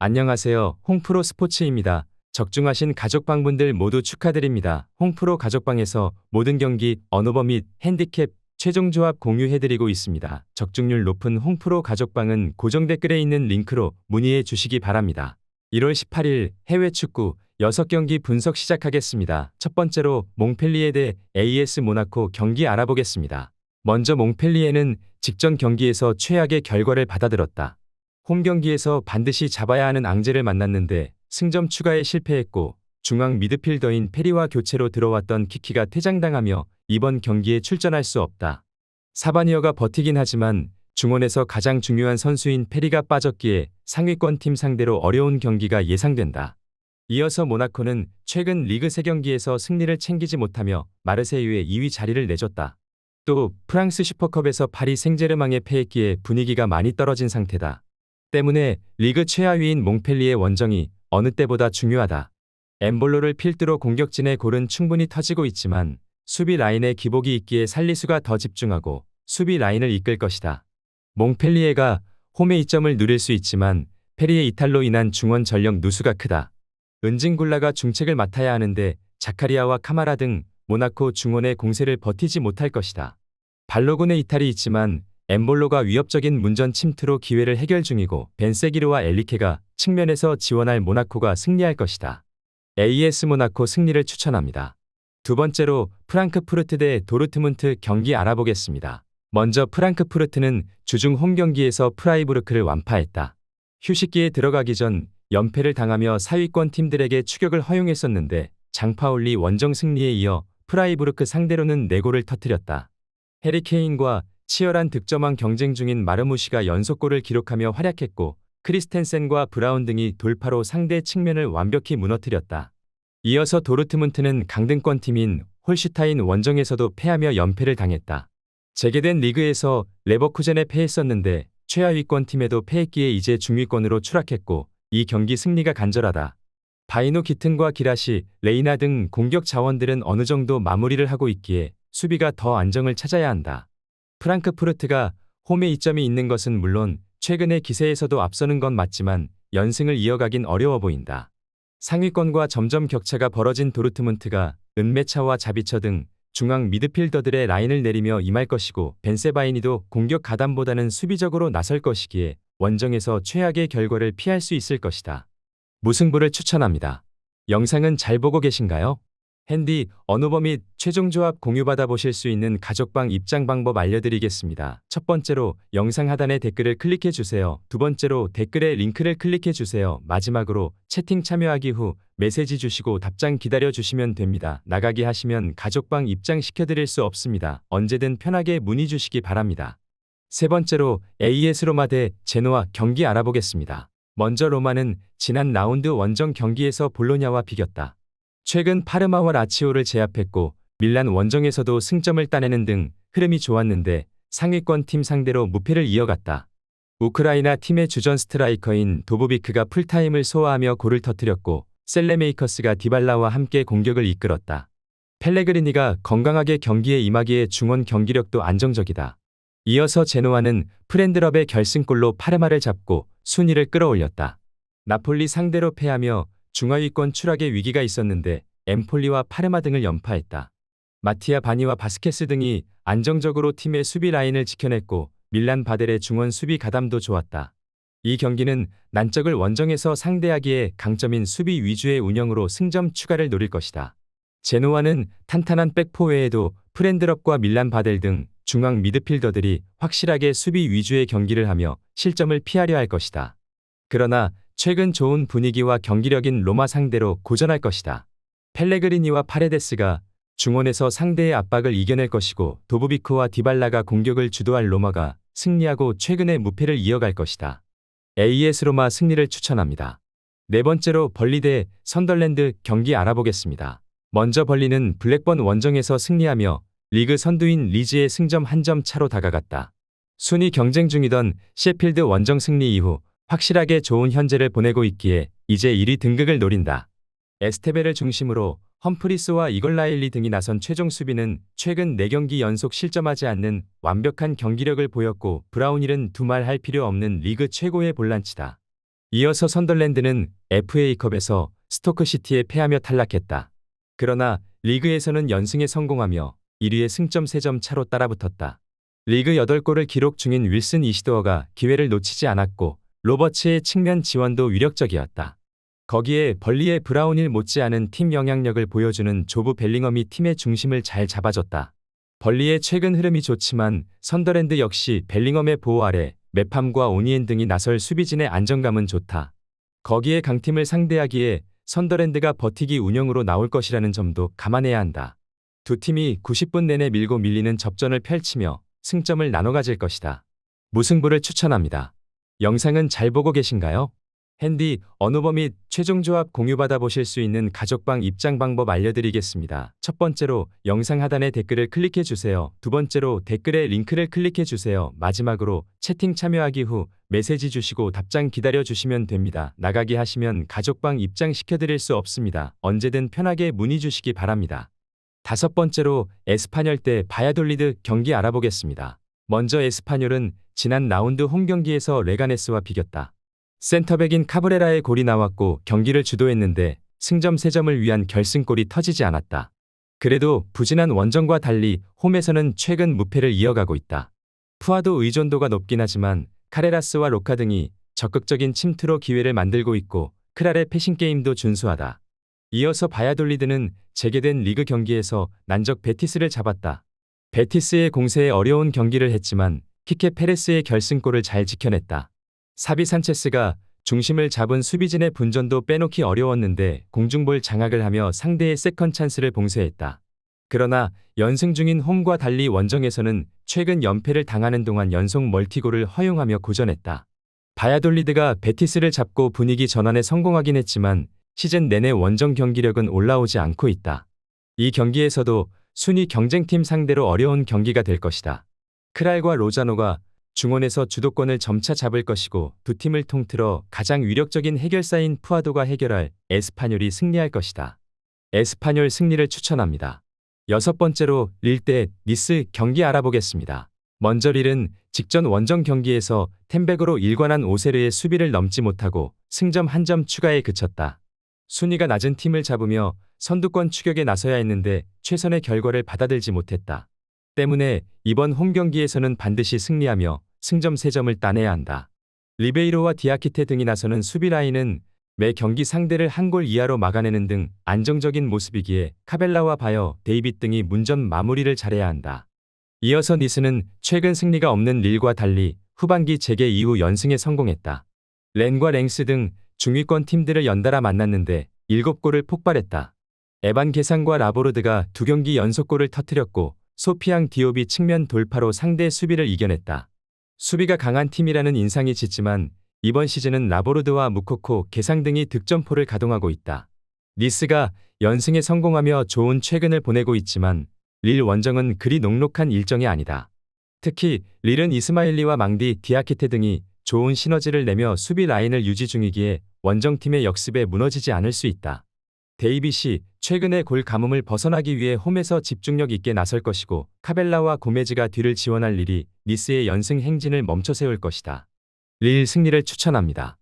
안녕하세요. 홍프로 스포츠입니다. 적중하신 가족방분들 모두 축하드립니다. 홍프로 가족방에서 모든 경기, 언어버 및 핸디캡, 최종 조합 공유해드리고 있습니다. 적중률 높은 홍프로 가족방은 고정 댓글에 있는 링크로 문의해 주시기 바랍니다. 1월 18일 해외 축구 6경기 분석 시작하겠습니다. 첫 번째로 몽펠리에 대 AS 모나코 경기 알아보겠습니다. 먼저 몽펠리에는 직전 경기에서 최악의 결과를 받아들었다. 홈 경기에서 반드시 잡아야 하는 앙제를 만났는데 승점 추가에 실패했고 중앙 미드필더인 페리와 교체로 들어왔던 키키가 퇴장당하며 이번 경기에 출전할 수 없다. 사바니어가 버티긴 하지만 중원에서 가장 중요한 선수인 페리가 빠졌기에 상위권 팀 상대로 어려운 경기가 예상된다. 이어서 모나코는 최근 리그 3경기에서 승리를 챙기지 못하며 마르세유에 2위 자리를 내줬다. 또 프랑스 슈퍼컵에서 파리 생제르맹에 패했기에 분위기가 많이 떨어진 상태다. 때문에 리그 최하위인 몽펠리의 원정이 어느 때보다 중요하다. 엠볼로를 필두로 공격진의 골은 충분히 터지고 있지만 수비 라인에 기복이 있기에 살리수가 더 집중하고 수비 라인을 이끌 것이다. 몽펠리에가 홈의 이점을 누릴 수 있지만 페리의 이탈로 인한 중원 전력 누수가 크다. 은징굴라가 중책을 맡아야 하는데 자카리아와 카마라 등 모나코 중원의 공세를 버티지 못할 것이다. 발로군의 이탈이 있지만 엠볼로가 위협적인 문전 침투로 기회를 해결 중이고 벤세기르와 엘리케가 측면에서 지원할 모나코가 승리할 것이다. AS 모나코 승리를 추천합니다. 두 번째로 프랑크푸르트 대 도르트문트 경기 알아보겠습니다. 먼저 프랑크푸르트는 주중 홈 경기에서 프라이부르크를 완파했다. 휴식기에 들어가기 전 연패를 당하며 사위권 팀들에게 추격을 허용했었는데 장파올리 원정 승리에 이어 프라이부르크 상대로는 4골을 터뜨렸다. 해리케인과 치열한 득점왕 경쟁 중인 마르무시가 연속골을 기록하며 활약했고 크리스텐센과 브라운 등이 돌파로 상대 측면을 완벽히 무너뜨렸다. 이어서 도르트문트는 강등권 팀인 홀슈타인 원정에서도 패하며 연패를 당했다. 재개된 리그에서 레버쿠젠에 패했었는데 최하위권 팀에도 패했기에 이제 중위권으로 추락했고 이 경기 승리가 간절하다. 바이노 기튼과 기라시, 레이나 등 공격 자원들은 어느 정도 마무리를 하고 있기에 수비가 더 안정을 찾아야 한다. 프랑크푸르트가 홈에 이점이 있는 것은 물론 최근의 기세에서도 앞서는 건 맞지만 연승을 이어가긴 어려워 보인다. 상위권과 점점 격차가 벌어진 도르트문트가 은메차와 자비처 등 중앙 미드필더들의 라인을 내리며 임할 것이고 벤세바이니도 공격 가담보다는 수비적으로 나설 것이기에 원정에서 최악의 결과를 피할 수 있을 것이다. 무승부를 추천합니다. 영상은 잘 보고 계신가요? 핸디, 언어버 및 최종 조합 공유받아 보실 수 있는 가족방 입장 방법 알려드리겠습니다. 첫 번째로 영상 하단에 댓글을 클릭해 주세요. 두 번째로 댓글에 링크를 클릭해 주세요. 마지막으로 채팅 참여하기 후 메시지 주시고 답장 기다려 주시면 됩니다. 나가기 하시면 가족방 입장 시켜드릴 수 없습니다. 언제든 편하게 문의 주시기 바랍니다. 세 번째로 AS 로마 대 제노아 경기 알아보겠습니다. 먼저 로마는 지난 라운드 원정 경기에서 볼로냐와 비겼다. 최근 파르마와 라치오를 제압했고 밀란 원정에서도 승점을 따내는 등 흐름이 좋았는데 상위권 팀 상대로 무패를 이어갔다. 우크라이나 팀의 주전 스트라이커인 도보비크가 풀타임을 소화하며 골을 터뜨렸고 셀레메이커스가 디발라와 함께 공격을 이끌었다. 펠레그리니가 건강하게 경기에 임하기에 중원 경기력도 안정적이다. 이어서 제노아는 프렌드럽의 결승골로 파르마를 잡고 순위를 끌어올렸다. 나폴리 상대로 패하며 중하위권 추락의 위기가 있었는데 엠폴리와 파르마 등을 연파했다. 마티아 바니와 바스케스 등이 안정적으로 팀의 수비 라인을 지켜냈고 밀란 바델의 중원 수비 가담도 좋았다. 이 경기는 난적을 원정에서 상대하기에 강점인 수비 위주의 운영으로 승점 추가를 노릴 것이다. 제노아는 탄탄한 백포 외에도 프렌드럽과 밀란 바델 등 중앙 미드필더들이 확실하게 수비 위주의 경기를 하며 실점을 피하려 할 것이다. 그러나 최근 좋은 분위기와 경기력인 로마 상대로 고전할 것이다. 펠레그리니와 파레데스가 중원에서 상대의 압박을 이겨낼 것이고 도부비크와 디발라가 공격을 주도할 로마가 승리하고 최근의 무패를 이어갈 것이다. AS 로마 승리를 추천합니다. 네 번째로 벌리 대 선덜랜드 경기 알아보겠습니다. 먼저 벌리는 블랙번 원정에서 승리하며 리그 선두인 리즈의 승점 1점 차로 다가갔다. 순위 경쟁 중이던 셰필드 원정 승리 이후 확실하게 좋은 현재를 보내고 있기에 이제 1위 등극을 노린다. 에스테베를 중심으로 험프리스와 이걸라일리 등이 나선 최종 수비는 최근 4경기 연속 실점하지 않는 완벽한 경기력을 보였고 브라운힐은 두말 할 필요 없는 리그 최고의 볼란치다. 이어서 선덜랜드는 FA컵에서 스토크시티에 패하며 탈락했다. 그러나 리그에서는 연승에 성공하며 1위의 승점 3점 차로 따라붙었다. 리그 8골을 기록 중인 윌슨 이시도어가 기회를 놓치지 않았고 로버츠의 측면 지원도 위력적이었다. 거기에 벌리의 브라운일 못지않은 팀 영향력을 보여주는 조브 벨링엄이 팀의 중심을 잘 잡아줬다. 벌리의 최근 흐름이 좋지만 선더랜드 역시 벨링엄의 보호 아래 메팜과 오니엔 등이 나설 수비진의 안정감은 좋다. 거기에 강팀을 상대하기에 선더랜드가 버티기 운영으로 나올 것이라는 점도 감안해야 한다. 두 팀이 90분 내내 밀고 밀리는 접전을 펼치며 승점을 나눠 가질 것이다. 무승부를 추천합니다. 영상은 잘 보고 계신가요? 핸디, 언오버 및 최종 조합 공유받아 보실 수 있는 가족방 입장 방법 알려드리겠습니다. 첫 번째로 영상 하단에 댓글을 클릭해 주세요. 두 번째로 댓글에 링크를 클릭해 주세요. 마지막으로 채팅 참여하기 후 메시지 주시고 답장 기다려 주시면 됩니다. 나가기 하시면 가족방 입장 시켜드릴 수 없습니다. 언제든 편하게 문의 주시기 바랍니다. 다섯 번째로 에스파뇰 대 바야돌리드 경기 알아보겠습니다. 먼저 에스파뇰은 지난 라운드 홈 경기에서 레가네스와 비겼다. 센터백인 카브레라의 골이 나왔고 경기를 주도했는데 승점 3점을 위한 결승골이 터지지 않았다. 그래도 부진한 원정과 달리 홈에서는 최근 무패를 이어가고 있다. 푸아도 의존도가 높긴 하지만 카레라스와 로카 등이 적극적인 침투로 기회를 만들고 있고 크랄의 패싱 게임도 준수하다. 이어서 바야돌리드는 재개된 리그 경기에서 난적 베티스를 잡았다. 베티스의 공세에 어려운 경기를 했지만 키케 페레스의 결승골을 잘 지켜냈다. 사비 산체스가 중심을 잡은 수비진의 분전도 빼놓기 어려웠는데 공중볼 장악을 하며 상대의 세컨 찬스를 봉쇄했다. 그러나 연승 중인 홈과 달리 원정에서는 최근 연패를 당하는 동안 연속 멀티골을 허용하며 고전했다. 바야돌리드가 베티스를 잡고 분위기 전환에 성공하긴 했지만 시즌 내내 원정 경기력은 올라오지 않고 있다. 이 경기에서도 순위 경쟁팀 상대로 어려운 경기가 될 것이다. 크랄과 로자노가 중원에서 주도권을 점차 잡을 것이고 두 팀을 통틀어 가장 위력적인 해결사인 푸아도가 해결할 에스파뇰이 승리할 것이다. 에스파뇰 승리를 추천합니다. 여섯 번째로 릴 대 니스 경기 알아보겠습니다. 먼저 릴은 직전 원정 경기에서 템백으로 일관한 오세르의 수비를 넘지 못하고 승점 1점 추가에 그쳤다. 순위가 낮은 팀을 잡으며 선두권 추격에 나서야 했는데 최선의 결과를 받아들지 못했다. 때문에 이번 홈 경기에서는 반드시 승리하며 승점 3점을 따내야 한다. 리베이로와 디아키테 등이 나서는 수비 라인은 매 경기 상대를 한 골 이하로 막아내는 등 안정적인 모습이기에 카벨라와 바여, 데이빗 등이 문전 마무리를 잘해야 한다. 이어서 니스는 최근 승리가 없는 릴과 달리 후반기 재개 이후 연승에 성공했다. 렌과 랭스 등 중위권 팀들을 연달아 만났는데 7골을 폭발했다. 에반 게상과 라보르드가 2경기 연속골을 터뜨렸고 소피앙 디옵이 측면 돌파로 상대 수비를 이겨냈다. 수비가 강한 팀이라는 인상이 짙지만 이번 시즌은 라보르드와 무코코, 게상 등이 득점포를 가동하고 있다. 니스가 연승에 성공하며 좋은 최근을 보내고 있지만 릴 원정은 그리 녹록한 일정이 아니다. 특히 릴은 이스마일리와 망디, 디아키테 등이 좋은 시너지를 내며 수비 라인을 유지 중이기에 원정팀의 역습에 무너지지 않을 수 있다. 데이빗이 최근의 골 가뭄을 벗어나기 위해 홈에서 집중력 있게 나설 것이고 카벨라와 고메즈가 뒤를 지원할 릴이 니스의 연승 행진을 멈춰 세울 것이다. 릴 승리를 추천합니다.